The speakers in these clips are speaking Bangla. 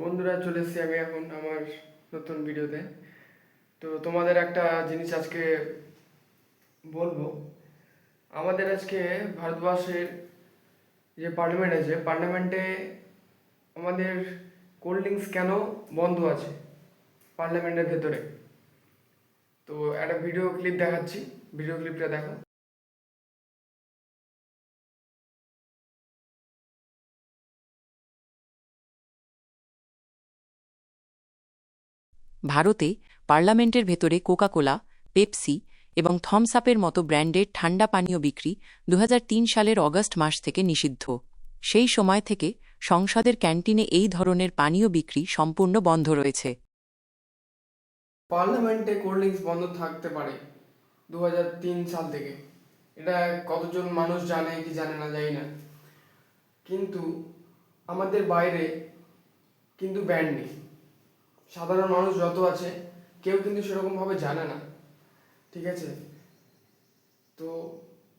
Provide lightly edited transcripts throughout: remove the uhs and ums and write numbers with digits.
বন্ধুরা, চলে এসেছি আমি এখন আমার নতুন ভিডিওতে। তো তোমাদের একটা জিনিস আজকে বলবো। আমাদের আজকে ভারতবর্ষের যে পার্লামেন্ট আছে, পার্লামেন্টে আমাদের কোল্ড ড্রিঙ্কস কেন বন্ধ আছে পার্লামেন্টের ভেতরে। তো একটা ভিডিও ক্লিপ দেখাচ্ছি, ভিডিও ক্লিপটা দেখো। ভারতে পার্লামেন্টের ভেতরে কোকা-কোলা, পেপসি এবং থমস আপের মতো ব্র্যান্ডের ঠান্ডা পানীয় বিক্রি ২০০৩ সালের অগাস্ট মাস থেকে নিষিদ্ধ। সেই সময় থেকে সংসদের ক্যান্টিনে এই ধরনের পানীয় বিক্রি সম্পূর্ণ বন্ধ রয়েছে। পার্লামেন্টে কোল্ড ড্রিঙ্কস বন্ধ থাকতে পারে ২০০৩ সাল থেকে। এটা কতজন মানুষ জানে কি জানে না জানি না, কিন্তু আমাদের বাইরে কিন্তু ব্যান্ড নেই। সাধারণ মানুষ যত আছে কেউ কিন্তু সেরকমভাবে জানে না, ঠিক আছে? তো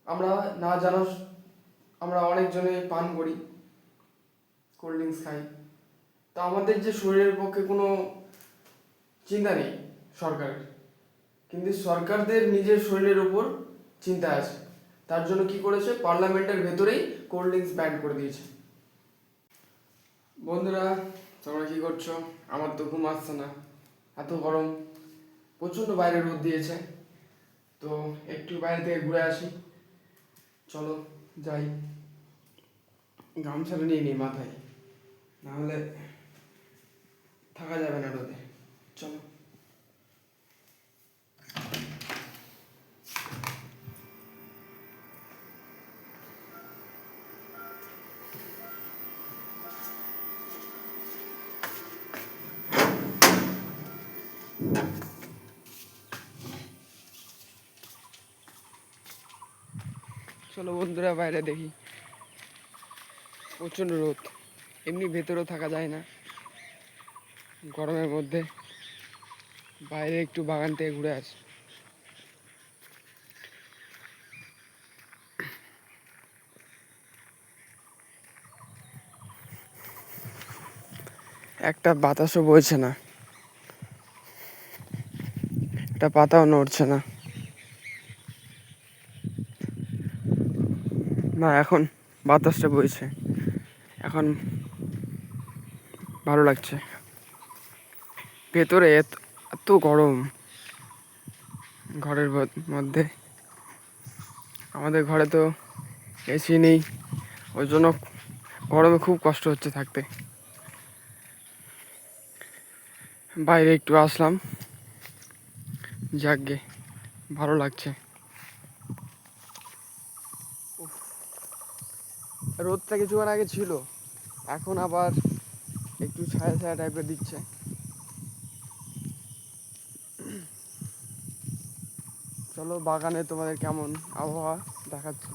আমরা না জানা, আমরা অনেকজনে পান করি, কোল্ড ড্রিঙ্কস খাই। তো আমাদের যে শরীরের পক্ষে কোনো চিন্তা নেই সরকারের, কিন্তু সরকারদের নিজের শরীরের উপর চিন্তা আছে। তার জন্য কি করেছে, পার্লামেন্টের ভেতরেই কোল্ড ড্রিঙ্কস ব্যান করে দিয়েছে। বন্ধুরা, তোমরা কি করছো? আমার তো ঘুম আসছে না, এত গরম, প্রচণ্ড বাইরে রোদ দিয়েছে। তো একটু বাইরে থেকে ঘুরে আসি, চলো যাই। গামছাটা নিয়ে নিই মাথায়, নাহলে থাকা যাবে না রোদে। চলো। চলো বন্ধুরা, বাইরে দেখি, প্রচণ্ড রোদ, এমনি ভেতরেও থাকা যায় না গরমের মধ্যে। বাইরে একটু বাগান থেকে ঘুরে আসি। একটা বাতাসও বইছে না, একটা পাতাও নড়ছে না। না, এখন বাতাসটা বইছে, এখন ভালো লাগছে। ভেতরে এত গরম, ঘরের মধ্যে। আমাদের ঘরে তো এসি নেই, ওই জন্য গরমে খুব কষ্ট হচ্ছে থাকতে। বাইরে একটু আসলাম, যাকগে ভালো লাগছে। রোদটা কিছুক্ষণ আগে ছিল, এখন আবার একটু ছায়া ছায়া টাইপের দিচ্ছে। চলো বাগানে তোমাদের কেমন আবহাওয়া দেখাচ্ছে।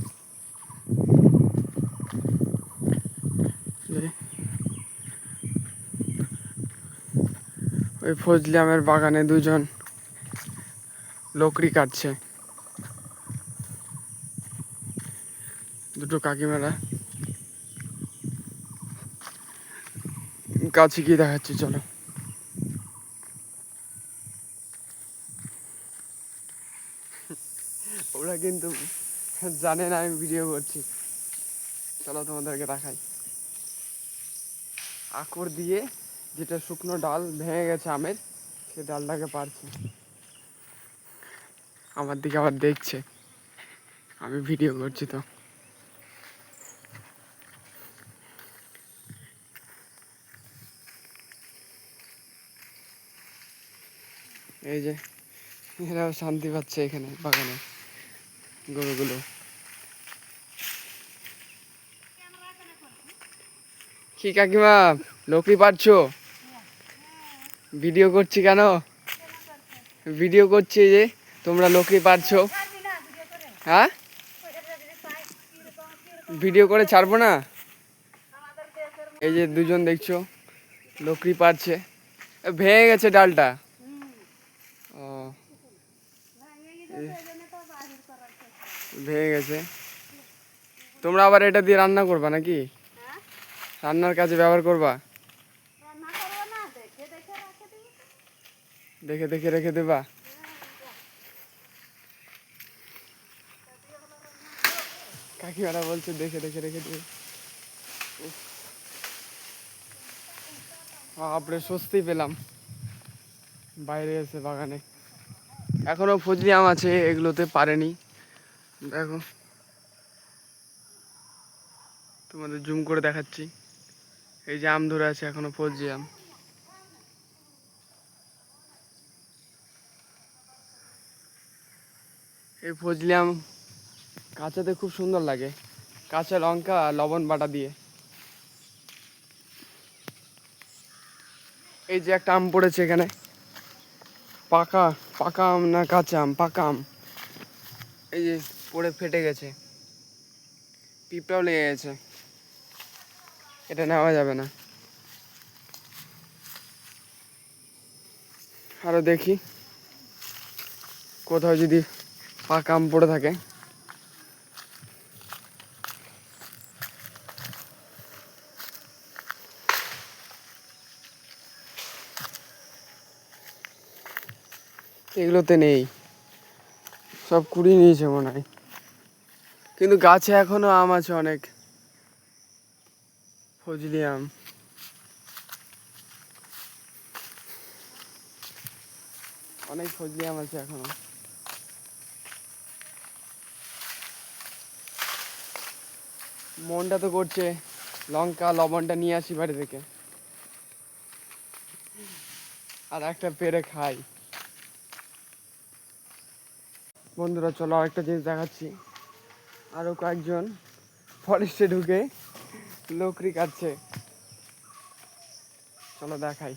ওই ফজলি আমের বাগানে দুজন লকড়ি কাটছে, দুটো কাকিমারা। কাছে গিয়ে দেখাচ্ছি, চলো। ওরা কিন্তু জানে না আমি ভিডিও করছি। চলো তোমাদেরকে দেখাই। আকর দিয়ে যেটা শুকনো ডাল ভেঙে গেছে আমের, সে ডালটাকে পারছে। আমার দিকে আবার দেখছে আমি ভিডিও করছি। তো এই যে এরাও শান্তি পাচ্ছে এখানে বাগানে, গরুগুলো। কি কাকিমা, লকড়ি পারছো? ভিডিও করছি কেন? ভিডিও করছি যে তোমরা লকড়ি পারছো। হ্যাঁ, ভিডিও করে ছাড়বো না? এই যে দুজন দেখছো লকড়ি পারছে, ভেঙে গেছে ডালটা। ও, ভেঙে গেছে। তোমরা আবার এটা দিয়ে রান্না করবা নাকি? রান্নার কাজে ব্যবহার করবা? দেখে দেখে রেখে দেবা? কাকিমারা বলছে দেখে দেখে রেখে দেবে। বাপরে, স্বস্তি পেলাম বাইরে এসে বাগানে। এখনো ফজলি আম আছে, এগুলোতে পারেনি। দেখো, তোমাদের জুম করে দেখাচ্ছি। এই যে আম ধরে আছে এখনো, ফজলি আম। এই ফজলি আম কাঁচাতে খুব সুন্দর লাগে, কাঁচা লঙ্কা আর লবণ বাটা দিয়ে। এই যে একটা আম পড়েছে এখানে, পাকা পাকা আম না কাঁচা আম? পাকা আম। এই যে পড়ে ফেটে গেছে, পিঁপড়াও লেগে গেছে, এটা নেওয়া যাবে না। আরো দেখি কোথাও যদি পাকা আম পড়ে থাকে। এগুলোতে নেই, সব কুড়িয়ে নিয়েছে মনে হয়, কিন্তু গাছে এখনো আম আছে অনেক, ফজলি আম। অনেক ফজলি আম আছে এখনো। মনটা তো করছে লঙ্কা লবণটা নিয়ে আসি বাড়ি থেকে, আর একটা পেরে খাই। বন্ধুরা চলো আরেকটা জিনিস দেখাচ্ছি। আরো কয়েকজন ফরেস্টে ঢুকে লকড়ি কাটছে, চলো দেখাই।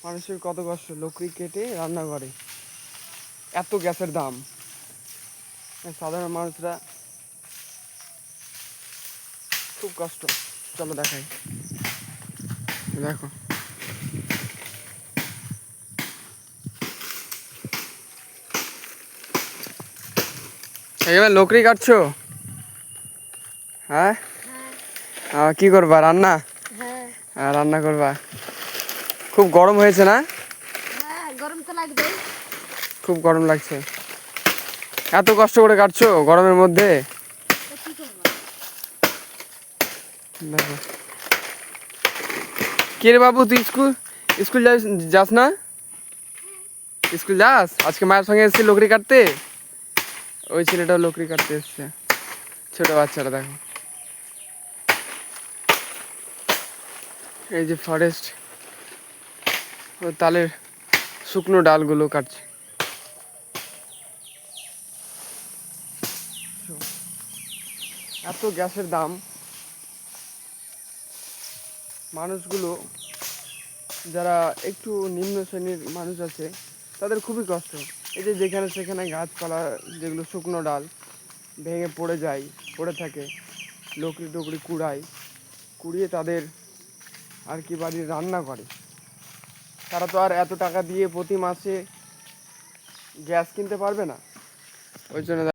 মানুষের কত কষ্ট লকড়ি কেটে রান্না করে, এত গ্যাসের দাম, সাধারণ মানুষরা খুব কষ্ট। চলো দেখাই, দেখো। এবার লকড়ি কাটছো? হ্যাঁ, কি করবা? রান্না? হ্যাঁ, রান্না করবা। খুব গরম হয়েছে না? গরম তো লাগবে। খুব গরম লাগছে, এত কষ্ট করে কাটছো গরমের মধ্যে। দেখো, কে রে বাবু, তুই স্কুল স্কুল যাস না? স্কুল যাস? আজকে মায়ের সঙ্গে এসেছি লকড়ি কাটতে। ওই ছেলেটাও লকড়ি কাটতে এসছে, ছোট বাচ্চারা। দেখো, এই যে ফরেস্ট, ও তালের শুকনো ডালগুলো কাটছে। এত গ্যাসের দাম, মানুষগুলো যারা একটু নিম্ন শ্রেণীর মানুষ আছে তাদের খুবই কষ্ট। এই যে যেখানে সেখানে গাছপালা, যেগুলো শুকনো ডাল ভেঙে পড়ে যায়, পড়ে থাকে, লকড়ি টকড়ি কুড়িয়ে তাদের আর কি বাড়ির রান্না করে। তারা তো আর এত টাকা দিয়ে প্রতি মাসে গ্যাস কিনতে পারবে না, ওই জন্য